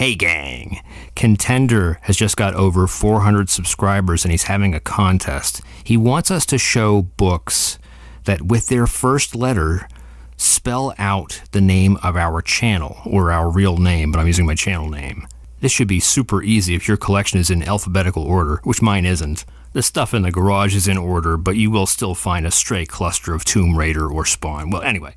Hey gang, Contender has just got over 400 subscribers and he's having a contest. He wants us to show books that with their first letter spell out the name of our channel, or our real name, but I'm using my channel name. This should be super easy if your collection is in alphabetical order, which mine isn't. The stuff in the garage is in order, but you will still find a stray cluster of Tomb Raider or Spawn. Well, anyway.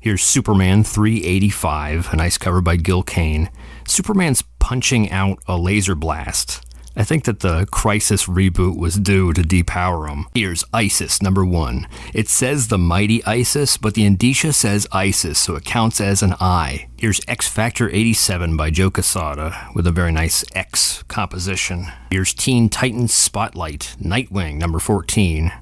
Here's Superman 385, a nice cover by Gil Kane. Superman's punching out a laser blast. I think that the Crisis reboot was due to depower him. Here's ISIS #1. It says the mighty ISIS, but the indicia says ISIS, so it counts as an I. Here's X Factor 87 by Joe Quesada, with a very nice X composition. Here's Teen Titans Spotlight, Nightwing #14,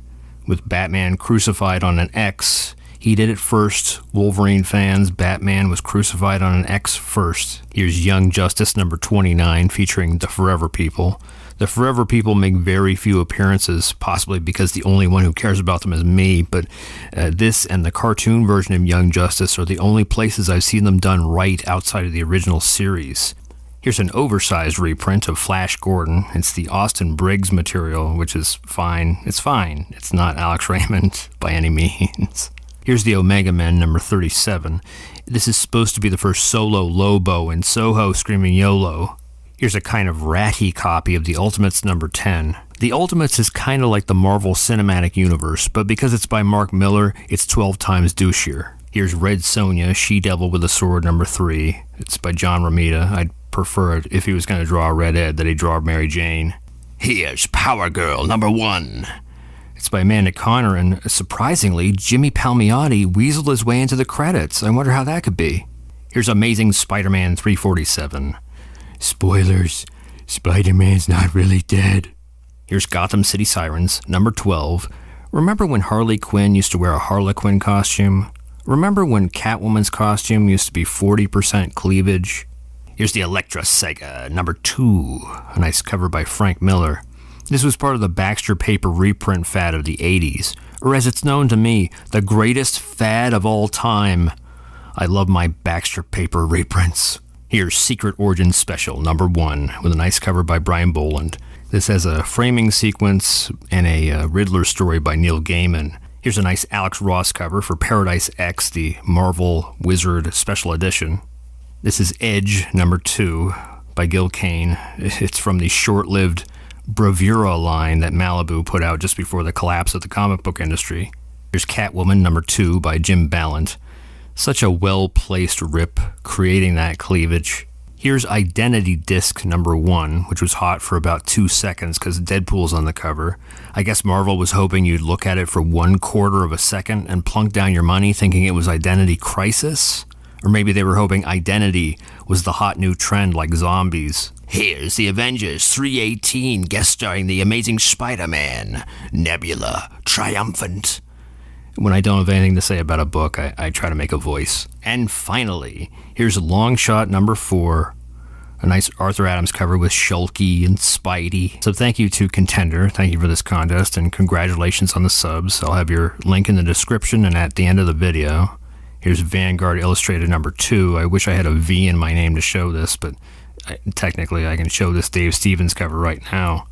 with Batman crucified on an X. He did it first. Wolverine fans, Batman was crucified on an X first. Here's Young Justice #29 featuring the Forever People. The Forever People make very few appearances, possibly because the only one who cares about them is me, but this and the cartoon version of Young Justice are the only places I've seen them done right outside of the original series. Here's an oversized reprint of Flash Gordon. It's the Austin Briggs material, which is fine. It's fine. It's not Alex Raymond by any means. Here's the Omega Men #37. This is supposed to be the first solo Lobo in Soho screaming YOLO. Here's a kind of ratty copy of the Ultimates #10. The Ultimates is kind of like the Marvel Cinematic Universe, but because it's by Mark Miller, it's 12 times douchier. Here's Red Sonja, She-Devil with a Sword #3. It's by John Romita. I'd prefer it if he was going to draw Red Ed that he draw Mary Jane. Here's Power Girl #1. It's by Amanda Connor, and surprisingly, Jimmy Palmiotti weaseled his way into the credits. I wonder how that could be. Here's Amazing Spider-Man 347. Spoilers, Spider-Man's not really dead. Here's Gotham City Sirens, #12. Remember when Harley Quinn used to wear a Harlequin costume? Remember when Catwoman's costume used to be 40% cleavage? Here's the Elektra Sega, #2. A nice cover by Frank Miller. This was part of the Baxter Paper reprint fad of the 80s, or as it's known to me, the greatest fad of all time. I love my Baxter Paper reprints. Here's Secret Origin Special #1, with a nice cover by Brian Boland. This has a framing sequence and a Riddler story by Neil Gaiman. Here's a nice Alex Ross cover for Paradise X, the Marvel Wizard Special Edition. This is Edge #2 by Gil Kane. It's from the short-lived Bravura line that Malibu put out just before the collapse of the comic book industry. Here's Catwoman #2 by Jim Ballant. Such a well-placed rip, creating that cleavage. Here's Identity Disc #1, which was hot for about 2 seconds because Deadpool's on the cover. I guess Marvel was hoping you'd look at it for 1/4 of a second and plunk down your money thinking it was Identity Crisis? Or maybe they were hoping Identity was the hot new trend like zombies. Here's the Avengers 318 guest starring the Amazing Spider-Man, Nebula, triumphant. When I don't have anything to say about a book, I try to make a voice. And finally, here's Longshot #4, a nice Arthur Adams cover with Shulky and Spidey. So thank you to Contender, thank you for this contest, and congratulations on the subs. I'll have your link in the description and at the end of the video. Here's Vanguard Illustrated #2. I wish I had a V in my name to show this, but technically I can show this Dave Stevens cover right now.